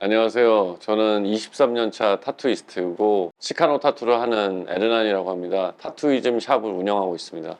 안녕하세요. 저는 23년 차 타투이스트고 치카노 타투를 하는 에르난이라고 합니다. 타투이즘 샵을 운영하고 있습니다.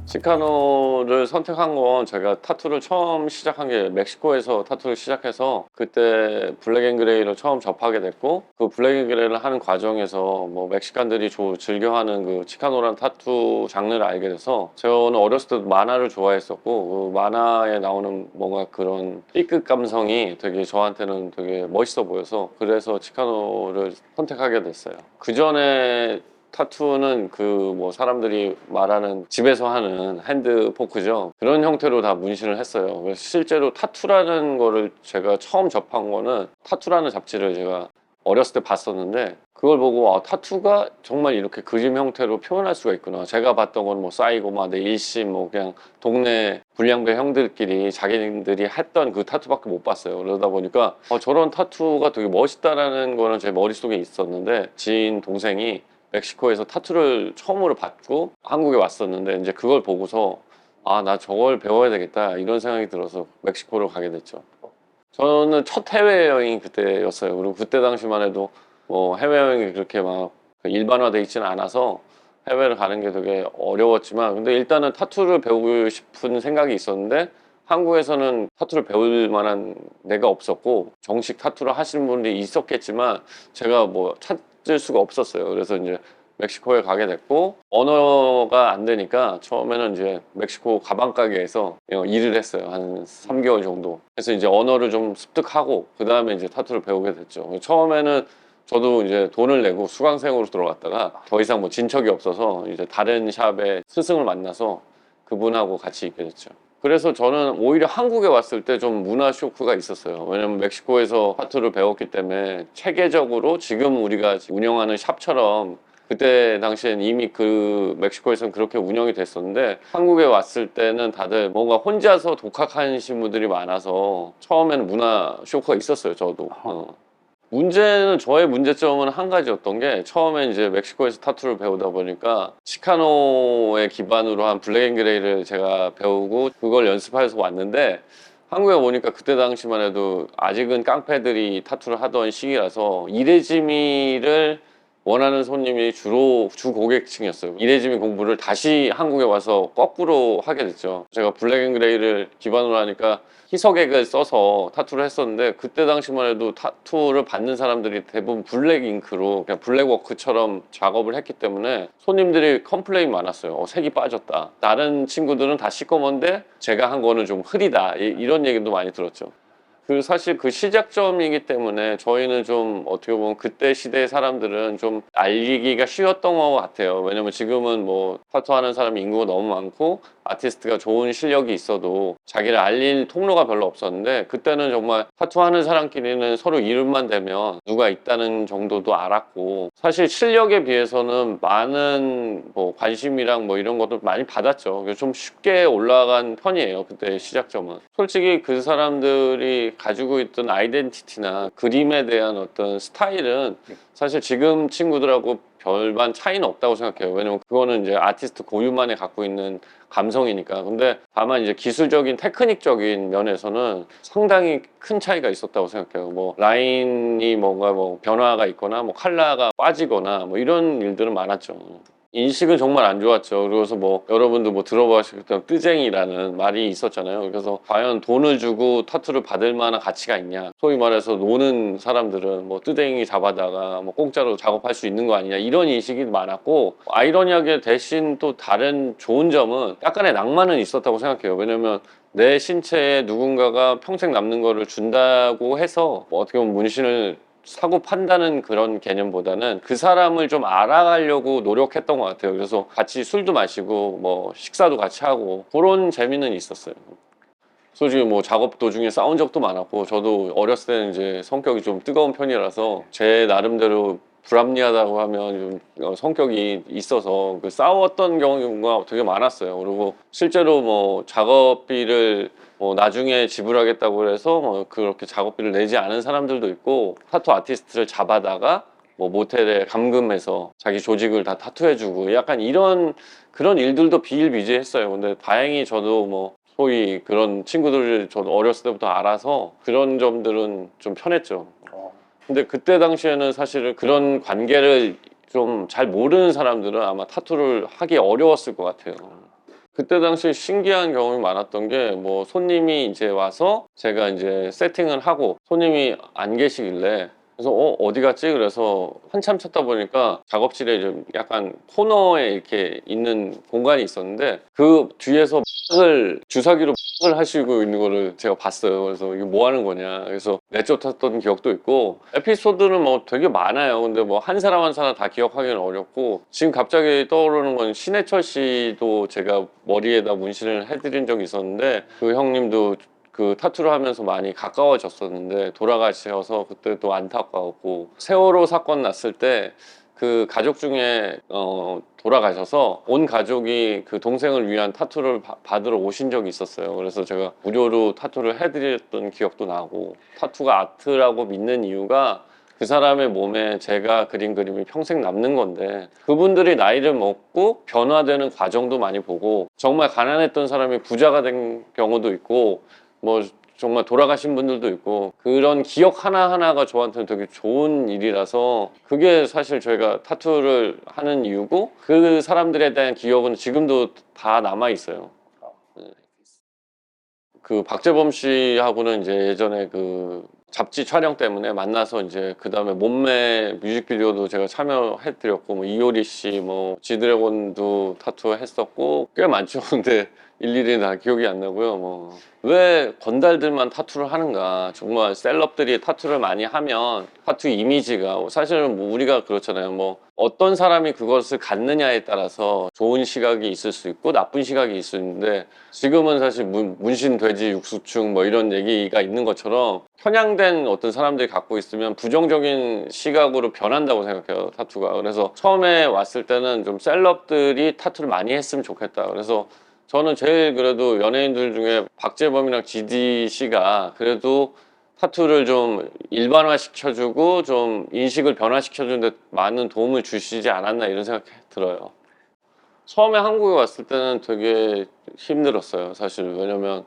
치카노를 선택한 건 제가 타투를 처음 시작한 게 멕시코에서 타투를 시작해서 그때 블랙 앤 그레이를 처음 접하게 됐고, 그 블랙 앤 그레이를 하는 과정에서 뭐 멕시칸들이 즐겨하는 그 치카노라는 타투 장르를 알게 돼서, 저는 어렸을 때도 만화를 좋아했었고 그 만화에 나오는 뭔가 그런 B급 감성이 되게 저한테는 되게 멋있어 보여서, 그래서 치카노를 선택하게 됐어요. 그 전에 타투는 그 뭐 사람들이 말하는 집에서 하는 핸드 포크죠. 그런 형태로 다 문신을 했어요. 그래서 실제로 타투라는 거를 제가 처음 접한 거는 타투라는 잡지를 제가 어렸을 때 봤었는데, 그걸 보고 타투가 정말 이렇게 그림 형태로 표현할 수가 있구나. 제가 봤던 건 뭐 사이고마, 내 일심, 뭐 그냥 동네 불량배 형들끼리 자기들이 했던 그 타투밖에 못 봤어요. 그러다 보니까 저런 타투가 되게 멋있다라는 거는 제 머릿속에 있었는데, 지인 동생이 멕시코에서 타투를 처음으로 받고 한국에 왔었는데, 이제 그걸 보고서 나 저걸 배워야 되겠다 이런 생각이 들어서 멕시코로 가게 됐죠. 저는 첫 해외여행이 그때였어요. 그리고 그때 당시만 해도 뭐 해외여행이 그렇게 막 일반화돼 있지는 않아서 해외를 가는 게 되게 어려웠지만, 근데 일단은 타투를 배우고 싶은 생각이 있었는데 한국에서는 타투를 배울 만한 데가 없었고, 정식 타투를 하시는 분들이 있었겠지만 제가 뭐 찾을 수가 없었어요. 그래서 이제 멕시코에 가게 됐고, 언어가 안 되니까 처음에는 이제 멕시코 가방 가게에서 일을 했어요. 한 3개월 정도. 그래서 이제 언어를 좀 습득하고 그 다음에 이제 타투를 배우게 됐죠. 처음에는 저도 이제 돈을 내고 수강생으로 들어갔다가 더 이상 뭐 진척이 없어서 이제 다른 샵의 스승을 만나서 그분하고 같이 있게 됐죠. 그래서 저는 오히려 한국에 왔을 때 좀 문화 쇼크가 있었어요. 왜냐면 멕시코에서 타투를 배웠기 때문에 체계적으로 지금 우리가 운영하는 샵처럼, 그때 당시엔 이미 그 멕시코에서는 그렇게 운영이 됐었는데, 한국에 왔을 때는 다들 뭔가 혼자서 독학하신 분들이 많아서 처음에는 문화 쇼크가 있었어요. 저도. 문제는, 저의 문제점은 한 가지였던 게, 처음에 이제 멕시코에서 타투를 배우다 보니까 치카노에 기반으로 한 블랙 앤 그레이를 제가 배우고 그걸 연습해서 왔는데, 한국에 오니까 그때 당시만 해도 아직은 깡패들이 타투를 하던 시기라서 이레지미를 원하는 손님이 주로 주 고객층이었어요. 이레지미 공부를 다시 한국에 와서 거꾸로 하게 됐죠. 제가 블랙 앤 그레이를 기반으로 하니까 희석액을 써서 타투를 했었는데, 그때 당시만 해도 타투를 받는 사람들이 대부분 블랙 잉크로 그냥 블랙 워크처럼 작업을 했기 때문에 손님들이 컴플레인 많았어요. 색이 빠졌다. 다른 친구들은 다 시꺼먼데 제가 한 거는 좀 흐리다. 이런 얘기도 많이 들었죠. 사실 그 시작점이기 때문에 저희는 좀 어떻게 보면 그때 시대의 사람들은 좀 알리기가 쉬웠던 것 같아요. 왜냐면 지금은 뭐 타투하는 사람 인구가 너무 많고 아티스트가 좋은 실력이 있어도 자기를 알릴 통로가 별로 없었는데, 그때는 정말 타투하는 사람끼리는 서로 이름만 대면 누가 있다는 정도도 알았고, 사실 실력에 비해서는 많은 뭐 관심이랑 뭐 이런 것도 많이 받았죠. 그래서 좀 쉽게 올라간 편이에요. 그때 시작점은. 솔직히 그 사람들이 가지고 있던 아이덴티티나 그림에 대한 어떤 스타일은 사실 지금 친구들하고 별반 차이는 없다고 생각해요. 왜냐면 그거는 이제 아티스트 고유만에 갖고 있는 감성이니까. 근데 다만 이제 기술적인 테크닉적인 면에서는 상당히 큰 차이가 있었다고 생각해요. 뭐 라인이 뭔가 뭐 변화가 있거나 뭐 컬러가 빠지거나 뭐 이런 일들은 많았죠. 인식은 정말 안 좋았죠. 그래서 뭐 여러분도 뭐 들어보셨던 뜨쟁이라는 말이 있었잖아요. 그래서 과연 돈을 주고 타투를 받을 만한 가치가 있냐, 소위 말해서 노는 사람들은 뭐 뜨쟁이 잡아다가 뭐 공짜로 작업할 수 있는 거 아니냐, 이런 인식이 많았고, 아이러니하게 대신 또 다른 좋은 점은 약간의 낭만은 있었다고 생각해요. 왜냐면 내 신체에 누군가가 평생 남는 거를 준다고 해서 뭐 어떻게 보면 문신을 사고 판다는 그런 개념보다는 그 사람을 좀 알아가려고 노력했던 것 같아요. 그래서 같이 술도 마시고 뭐 식사도 같이 하고 그런 재미는 있었어요. 솔직히 뭐 작업 도중에 싸운 적도 많았고, 저도 어렸을 때는 이제 성격이 좀 뜨거운 편이라서 제 나름대로 불합리하다고 하면 좀 성격이 있어서 그 싸웠던 경우가 되게 많았어요. 그리고 실제로 뭐 작업비를 뭐 나중에 지불하겠다고 해서 뭐 그렇게 작업비를 내지 않은 사람들도 있고, 타투 아티스트를 잡아다가 뭐 모텔에 감금해서 자기 조직을 다 타투해주고 약간 이런 그런 일들도 비일비재했어요. 근데 다행히 저도 뭐 소위 그런 친구들을 저도 어렸을 때부터 알아서 그런 점들은 좀 편했죠. 근데 그때 당시에는 사실은 그런 관계를 좀 잘 모르는 사람들은 아마 타투를 하기 어려웠을 것 같아요. 그때 당시 신기한 경험이 많았던 게, 뭐 손님이 이제 와서 제가 이제 세팅을 하고 손님이 안 계시길래, 그래서 어디 갔지? 그래서 한참 찾다 보니까 작업실에 좀 약간 코너에 이렇게 있는 공간이 있었는데, 그 뒤에서 을 주사기로 을 하시고 있는 거를 제가 봤어요. 그래서 이게 뭐 하는 거냐, 그래서 내쫓았던 기억도 있고, 에피소드는 뭐 되게 많아요. 근데 뭐 한 사람 한 사람 다 기억하기는 어렵고, 지금 갑자기 떠오르는 건 신해철 씨도 제가 머리에다 문신을 해드린 적이 있었는데, 그 형님도 그 타투를 하면서 많이 가까워졌었는데 돌아가셔서 그때 또 안타까웠고, 세월호 사건 났을 때 그 가족 중에 돌아가셔서 온 가족이 그 동생을 위한 타투를 받으러 오신 적이 있었어요. 그래서 제가 무료로 타투를 해드렸던 기억도 나고, 타투가 아트라고 믿는 이유가 그 사람의 몸에 제가 그린 그림이 평생 남는 건데, 그분들이 나이를 먹고 변화되는 과정도 많이 보고, 정말 가난했던 사람이 부자가 된 경우도 있고, 뭐 정말 돌아가신 분들도 있고, 그런 기억 하나하나가 저한테는 되게 좋은 일이라서 그게 사실 저희가 타투를 하는 이유고, 그 사람들에 대한 기억은 지금도 다 남아 있어요. 그 박재범 씨하고는 이제 예전에 그 잡지 촬영 때문에 만나서 이제 그 다음에 몸매 뮤직비디오도 제가 참여해드렸고, 뭐 이효리 씨, 뭐 지드래곤도 타투 했었고 꽤 많죠. 근데 일일이 다 기억이 안 나고요. 뭐 왜 건달들만 타투를 하는가? 정말 셀럽들이 타투를 많이 하면 타투 이미지가, 사실은 뭐 우리가 그렇잖아요. 뭐 어떤 사람이 그것을 갖느냐에 따라서 좋은 시각이 있을 수 있고 나쁜 시각이 있을 수 있는데, 지금은 사실 문신 돼지 육수충 뭐 이런 얘기가 있는 것처럼 편향된 어떤 사람들이 갖고 있으면 부정적인 시각으로 변한다고 생각해요, 타투가. 그래서 처음에 왔을 때는 좀 셀럽들이 타투를 많이 했으면 좋겠다. 그래서 저는 제일 그래도 연예인들 중에 박재범이랑 지디 씨가 그래도 타투를 좀 일반화 시켜주고 좀 인식을 변화시켜주는데 많은 도움을 주시지 않았나, 이런 생각이 들어요. 처음에 한국에 왔을 때는 되게 힘들었어요, 사실. 왜냐면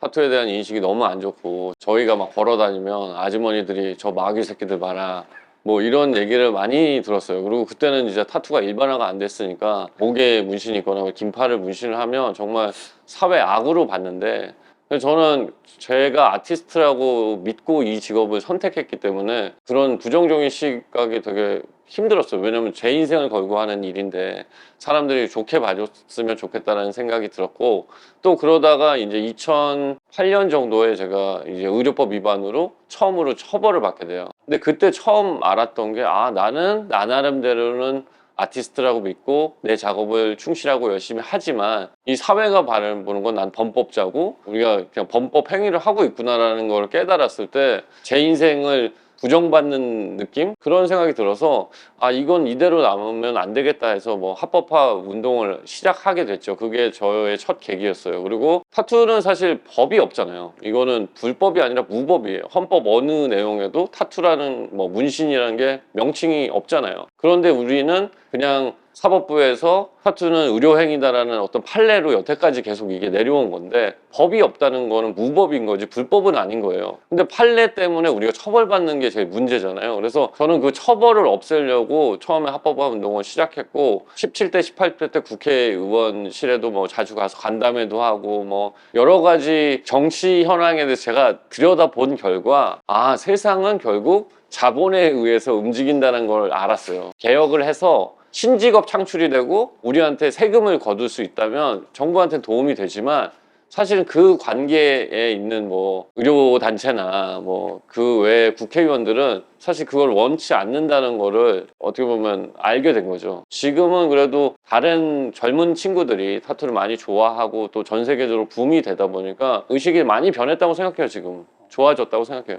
타투에 대한 인식이 너무 안 좋고, 저희가 막 걸어 다니면 아주머니들이 저 마귀 새끼들 봐라 뭐 이런 얘기를 많이 들었어요. 그리고 그때는 이제 타투가 일반화가 안 됐으니까 목에 문신이 있거나 긴팔을 문신을 하면 정말 사회 악으로 봤는데, 저는 제가 아티스트라고 믿고 이 직업을 선택했기 때문에 그런 부정적인 시각이 되게 힘들었어요. 왜냐면 제 인생을 걸고 하는 일인데 사람들이 좋게 봐줬으면 좋겠다는 생각이 들었고, 또 그러다가 이제 2008년 정도에 제가 이제 의료법 위반으로 처음으로 처벌을 받게 돼요. 근데 그때 처음 알았던 게, 나는 나 나름대로는 아티스트라고 믿고 내 작업을 충실하고 열심히 하지만 이 사회가 바라보는 건 난 범법자고 우리가 그냥 범법 행위를 하고 있구나라는 걸 깨달았을 때 제 인생을 부정받는 느낌? 그런 생각이 들어서, 이건 이대로 남으면 안 되겠다 해서 뭐 합법화 운동을 시작하게 됐죠. 그게 저의 첫 계기였어요. 그리고 타투는 사실 법이 없잖아요. 이거는 불법이 아니라 무법이에요. 헌법 어느 내용에도 타투라는 뭐 문신이라는 게 명칭이 없잖아요. 그런데 우리는 그냥 사법부에서 타투는 의료행위다라는 어떤 판례로 여태까지 계속 이게 내려온 건데, 법이 없다는 거는 무법인 거지 불법은 아닌 거예요. 근데 판례 때문에 우리가 처벌받는 게 제일 문제잖아요. 그래서 저는 그 처벌을 없애려고 처음에 합법화 운동을 시작했고, 17대 18대 때 국회의원실에도 뭐 자주 가서 간담회도 하고 뭐 여러 가지 정치 현황에 대해서 제가 들여다본 결과, 세상은 결국 자본에 의해서 움직인다는 걸 알았어요. 개혁을 해서 신직업 창출이 되고 우리한테 세금을 거둘 수 있다면 정부한테 도움이 되지만, 사실은 그 관계에 있는 뭐 의료단체나 뭐 그 외 국회의원들은 사실 그걸 원치 않는다는 거를 어떻게 보면 알게 된 거죠. 지금은 그래도 다른 젊은 친구들이 타투를 많이 좋아하고 또 전 세계적으로 붐이 되다 보니까 의식이 많이 변했다고 생각해요. 지금 좋아졌다고 생각해요.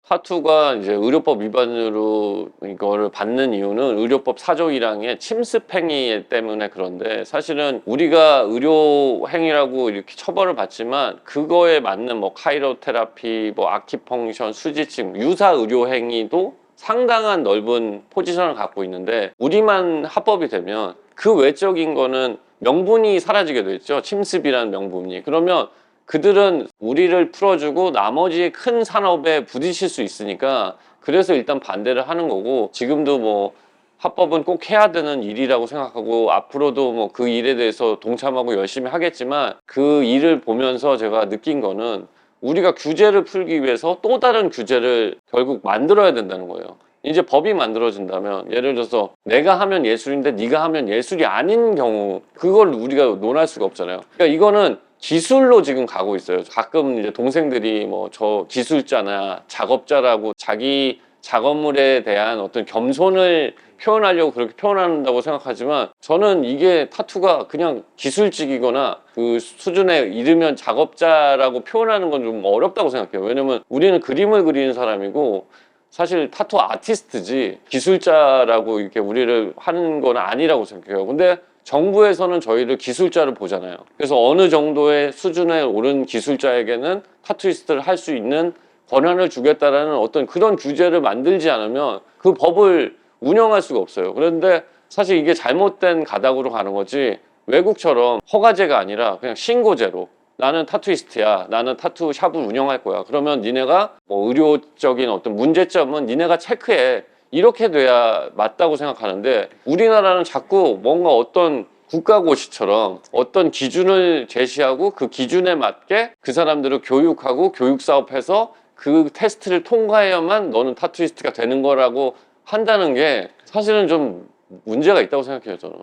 타투가 이제 의료법 위반으로 이거를 받는 이유는 의료법 4조 1항의 침습 행위 때문에 그런데 사실은 우리가 의료 행위라고 이렇게 처벌을 받지만 그거에 맞는 뭐 카이로테라피, 뭐 아키펑션, 수지침, 유사 의료 행위도 상당한 넓은 포지션을 갖고 있는데 우리만 합법이 되면 그 외적인 거는 명분이 사라지게 되죠. 침습이라는 명분이. 그러면 그들은 우리를 풀어주고 나머지 큰 산업에 부딪힐 수 있으니까 그래서 일단 반대를 하는 거고 지금도 뭐 합법은 꼭 해야 되는 일이라고 생각하고 앞으로도 뭐 그 일에 대해서 동참하고 열심히 하겠지만 그 일을 보면서 제가 느낀 거는 우리가 규제를 풀기 위해서 또 다른 규제를 결국 만들어야 된다는 거예요. 이제 법이 만들어진다면 예를 들어서 내가 하면 예술인데 네가 하면 예술이 아닌 경우 그걸 우리가 논할 수가 없잖아요. 그러니까 이거는 기술로 지금 가고 있어요. 가끔 이제 동생들이 뭐 저 기술자나 작업자라고 자기 작업물에 대한 어떤 겸손을 표현하려고 그렇게 표현한다고 생각하지만 저는 이게 타투가 그냥 기술직이거나 그 수준에 이르면 작업자라고 표현하는 건 좀 어렵다고 생각해요. 왜냐면 우리는 그림을 그리는 사람이고 사실 타투 아티스트지 기술자라고 이렇게 우리를 하는 건 아니라고 생각해요. 근데 정부에서는 저희를 기술자로 보잖아요. 그래서 어느 정도의 수준에 오른 기술자에게는 타투이스트를 할 수 있는 권한을 주겠다라는 어떤 그런 규제를 만들지 않으면 그 법을 운영할 수가 없어요. 그런데 사실 이게 잘못된 가닥으로 가는 거지 외국처럼 허가제가 아니라 그냥 신고제로 나는 타투이스트야. 나는 타투 샵을 운영할 거야. 그러면 니네가 뭐 의료적인 어떤 문제점은 니네가 체크해. 이렇게 돼야 맞다고 생각하는데 우리나라는 자꾸 뭔가 어떤 국가고시처럼 어떤 기준을 제시하고 그 기준에 맞게 그 사람들을 교육하고 교육사업해서 그 테스트를 통과해야만 너는 타투이스트가 되는 거라고 한다는 게 사실은 좀 문제가 있다고 생각해요, 저는.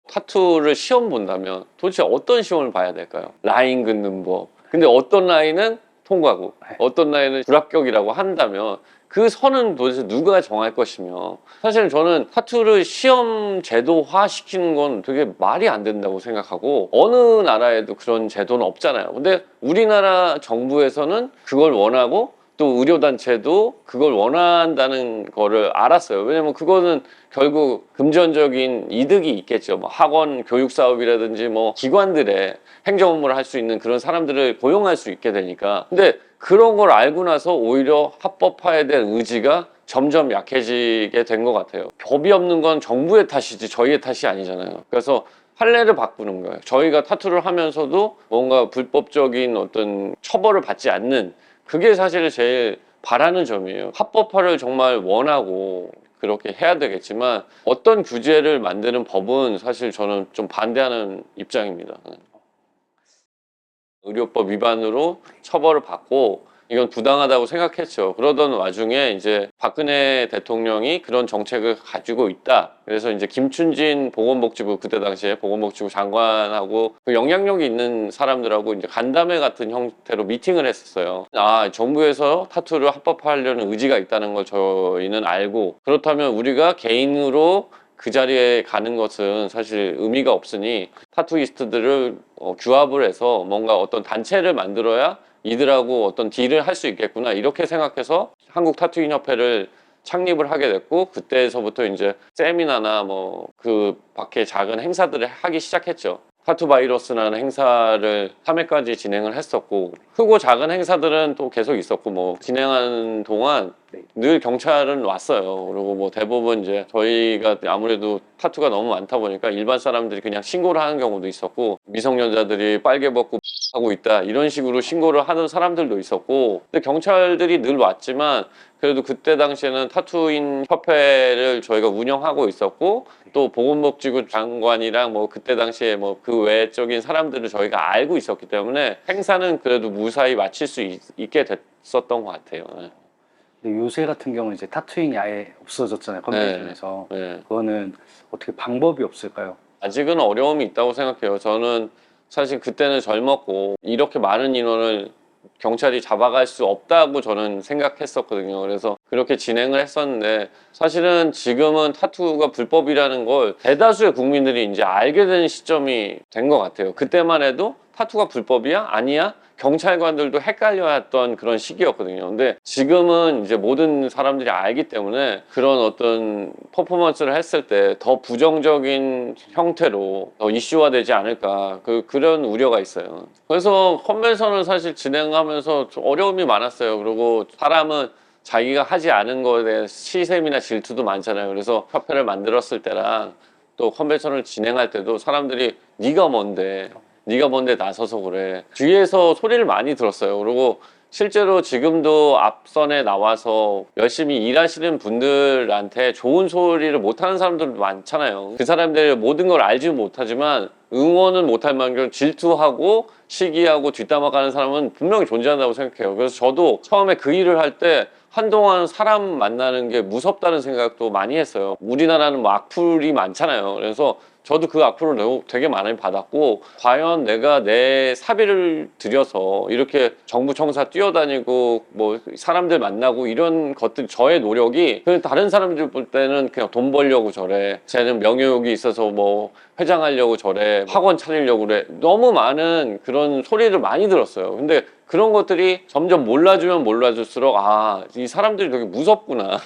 타투를 시험 본다면 도대체 어떤 시험을 봐야 될까요? 라인 긋는 법. 근데 어떤 라인은 통과고 어떤 라인은 불합격이라고 한다면 그 선은 도대체 누가 정할 것이며 사실 저는 타투를 시험 제도화 시키는 건 되게 말이 안 된다고 생각하고 어느 나라에도 그런 제도는 없잖아요. 근데 우리나라 정부에서는 그걸 원하고 또 의료단체도 그걸 원한다는 거를 알았어요. 왜냐면 그거는 결국 금전적인 이득이 있겠죠. 뭐 학원 교육 사업이라든지 뭐 기관들의 행정 업무를 할 수 있는 그런 사람들을 고용할 수 있게 되니까. 근데 그런 걸 알고 나서 오히려 합법화에 대한 의지가 점점 약해지게 된 것 같아요. 법이 없는 건 정부의 탓이지 저희의 탓이 아니잖아요. 그래서 판례를 바꾸는 거예요. 저희가 타투를 하면서도 뭔가 불법적인 어떤 처벌을 받지 않는 그게 사실 제일 바라는 점이에요. 합법화를 정말 원하고 그렇게 해야 되겠지만 어떤 규제를 만드는 법은 사실 저는 좀 반대하는 입장입니다. 의료법 위반으로 처벌을 받고 이건 부당하다고 생각했죠. 그러던 와중에 이제 박근혜 대통령이 그런 정책을 가지고 있다. 그래서 이제 김춘진 보건복지부 그때 당시에 보건복지부 장관하고 그 영향력이 있는 사람들하고 이제 간담회 같은 형태로 미팅을 했었어요. 아, 정부에서 타투를 합법화하려는 의지가 있다는 걸 저희는 알고 그렇다면 우리가 개인으로 그 자리에 가는 것은 사실 의미가 없으니 타투이스트들을 규합을 해서 뭔가 어떤 단체를 만들어야 이들하고 어떤 딜을 할 수 있겠구나 이렇게 생각해서 한국 타투인 협회를 창립을 하게 됐고 그때서부터 이제 세미나나 뭐 그 밖에 작은 행사들을 하기 시작했죠. 타투 바이러스라는 행사를 3회까지 진행을 했었고 크고 작은 행사들은 또 계속 있었고 뭐 진행하는 동안 늘 경찰은 왔어요. 그리고 뭐 대부분 이제 저희가 아무래도 타투가 너무 많다 보니까 일반 사람들이 그냥 신고를 하는 경우도 있었고 미성년자들이 빨개 벗고 하고 있다 이런 식으로 신고를 하는 사람들도 있었고 근데 경찰들이 늘 왔지만 그래도 그때 당시에는 타투인 협회를 저희가 운영하고 있었고 또 보건복지부 장관이랑 뭐 그때 당시에 뭐 그 외적인 사람들을 저희가 알고 있었기 때문에 행사는 그래도 무사히 마칠 수 있게 됐었던 것 같아요. 근데 요새 같은 경우는 이제 타투잉이 아예 없어졌잖아요, 컨벤션에서. 네. 그거는 어떻게 방법이 없을까요? 아직은 어려움이 있다고 생각해요. 저는 사실 그때는 젊었고 이렇게 많은 인원을 경찰이 잡아갈 수 없다고 저는 생각했었거든요. 그래서 그렇게 진행을 했었는데 사실은 지금은 타투가 불법이라는 걸 대다수의 국민들이 이제 알게 된 시점이 된 것 같아요. 그때만 해도 타투가 불법이야? 아니야? 경찰관들도 헷갈려했던 그런 시기였거든요. 근데 지금은 이제 모든 사람들이 알기 때문에 그런 어떤 퍼포먼스를 했을 때 더 부정적인 형태로 더 이슈화되지 않을까 그런 우려가 있어요. 그래서 컨벤션을 사실 진행하면서 좀 어려움이 많았어요. 그리고 사람은 자기가 하지 않은 거에 대해 시샘이나 질투도 많잖아요. 그래서 협회를 만들었을 때랑 또 컨벤션을 진행할 때도 사람들이 네가 뭔데 나서서 그래. 뒤에서 소리를 많이 들었어요. 그리고 실제로 지금도 앞선에 나와서 열심히 일하시는 분들한테 좋은 소리를 못하는 사람들도 많잖아요. 그 사람들이 모든 걸 알지 못하지만 응원은 못할 만큼 질투하고 시기하고 뒷담화가는 사람은 분명히 존재한다고 생각해요. 그래서 저도 처음에 그 일을 할 때 한동안 사람 만나는 게 무섭다는 생각도 많이 했어요. 우리나라는 뭐 악플이 많잖아요. 그래서 저도 그 악플을 되게 많이 받았고, 과연 내가 내 사비를 들여서 이렇게 정부 청사 뛰어다니고 뭐 사람들 만나고 이런 것들, 저의 노력이 그냥 다른 사람들 볼 때는 그냥 돈 벌려고 저래, 쟤는 명예욕이 있어서 뭐 회장하려고 저래, 학원 차리려고 그래, 너무 많은 그런 소리를 많이 들었어요. 근데 그런 것들이 점점 몰라주면 몰라줄수록 아, 이 사람들이 되게 무섭구나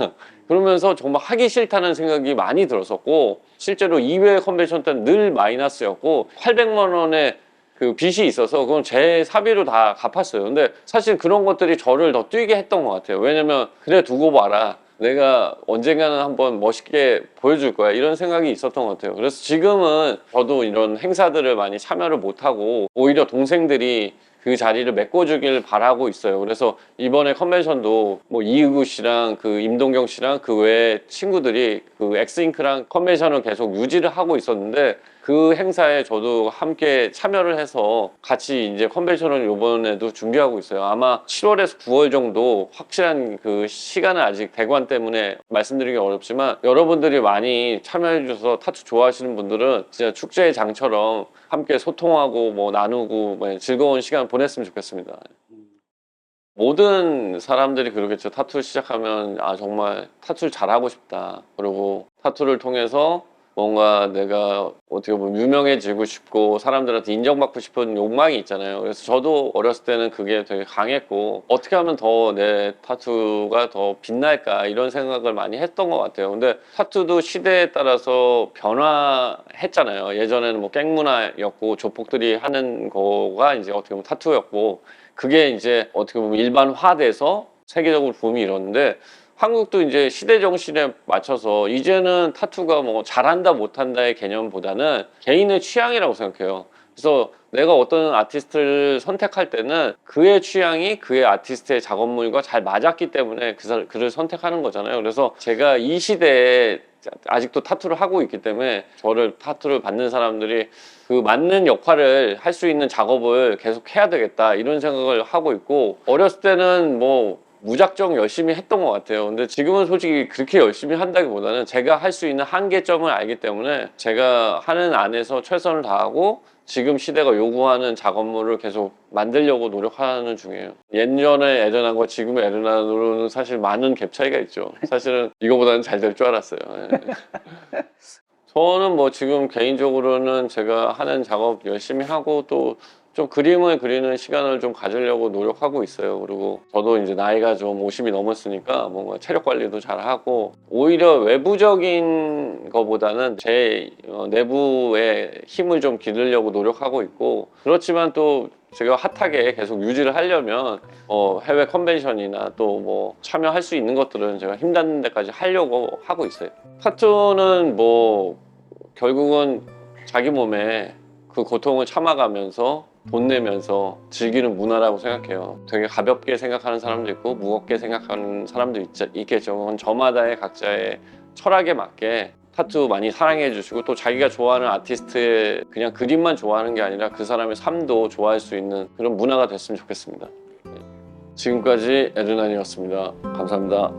그러면서 정말 하기 싫다는 생각이 많이 들었었고, 실제로 2회 컨벤션 때는 늘 마이너스였고 800만 원의 그 빚이 있어서 그건 제 사비로 다 갚았어요. 근데 사실 그런 것들이 저를 더 뛰게 했던 것 같아요. 왜냐면 그래 두고 봐라, 내가 언젠가는 한번 멋있게 보여줄 거야, 이런 생각이 있었던 것 같아요. 그래서 지금은 저도 이런 행사들을 많이 참여를 못하고 오히려 동생들이 그 자리를 메꿔주길 바라고 있어요. 그래서 이번에 컨벤션도 뭐 이의구 씨랑 그 임동경 씨랑 그 외에 친구들이 그 엑스잉크랑 컨벤션을 계속 유지를 하고 있었는데, 그 행사에 저도 함께 참여를 해서 같이 이제 컨벤션을 이번에도 준비하고 있어요. 아마 7월에서 9월 정도, 확실한 그 시간은 아직 대관 때문에 말씀드리기 어렵지만 여러분들이 많이 참여해 주셔서 타투 좋아하시는 분들은 진짜 축제의 장처럼 함께 소통하고 뭐 나누고 뭐 즐거운 시간 보냈으면 좋겠습니다. 모든 사람들이 그러겠죠. 타투 시작하면 아, 정말 타투를 잘하고 싶다, 그리고 타투를 통해서 뭔가 내가 어떻게 보면 유명해지고 싶고 사람들한테 인정받고 싶은 욕망이 있잖아요. 그래서 저도 어렸을 때는 그게 되게 강했고, 어떻게 하면 더 내 타투가 더 빛날까 이런 생각을 많이 했던 것 같아요. 근데 타투도 시대에 따라서 변화했잖아요. 예전에는 뭐 깽문화였고 조폭들이 하는 거가 이제 어떻게 보면 타투였고, 그게 이제 어떻게 보면 일반화돼서 세계적으로 붐이 일었는데, 한국도 이제 시대 정신에 맞춰서 이제는 타투가 뭐 잘한다 못한다의 개념보다는 개인의 취향이라고 생각해요. 그래서 내가 어떤 아티스트를 선택할 때는 그의 취향이 그의 아티스트의 작업물과 잘 맞았기 때문에 그를 선택하는 거잖아요. 그래서 제가 이 시대에 아직도 타투를 하고 있기 때문에 저를 타투를 받는 사람들이 그 맞는 역할을 할 수 있는 작업을 계속 해야 되겠다, 이런 생각을 하고 있고, 어렸을 때는 뭐 무작정 열심히 했던 것 같아요. 근데 지금은 솔직히 그렇게 열심히 한다기보다는 제가 할 수 있는 한계점을 알기 때문에 제가 하는 안에서 최선을 다하고 지금 시대가 요구하는 작업물을 계속 만들려고 노력하는 중이에요. 예전의 에르난과 지금의 에르난으로는 사실 많은 갭 차이가 있죠. 사실은 이거보다는 잘 될 줄 알았어요. 예. 저는 뭐 지금 개인적으로는 제가 하는 작업 열심히 하고 또 좀 그림을 그리는 시간을 좀 가지려고 노력하고 있어요. 그리고 저도 이제 나이가 좀 50이 넘었으니까 뭔가 체력 관리도 잘 하고, 오히려 외부적인 거보다는 제 내부의 힘을 좀 기르려고 노력하고 있고, 그렇지만 또 제가 핫하게 계속 유지를 하려면 해외 컨벤션이나 또 뭐 참여할 수 있는 것들은 제가 힘닿는 데까지 하려고 하고 있어요. 타투는 뭐 결국은 자기 몸에 그 고통을 참아가면서 돈 내면서 즐기는 문화라고 생각해요. 되게 가볍게 생각하는 사람도 있고 무겁게 생각하는 사람도 있겠죠. 그건 저마다의 각자의 철학에 맞게 타투 많이 사랑해 주시고, 또 자기가 좋아하는 아티스트의 그냥 그림만 좋아하는 게 아니라 그 사람의 삶도 좋아할 수 있는 그런 문화가 됐으면 좋겠습니다. 네. 지금까지 에르난이었습니다. 감사합니다.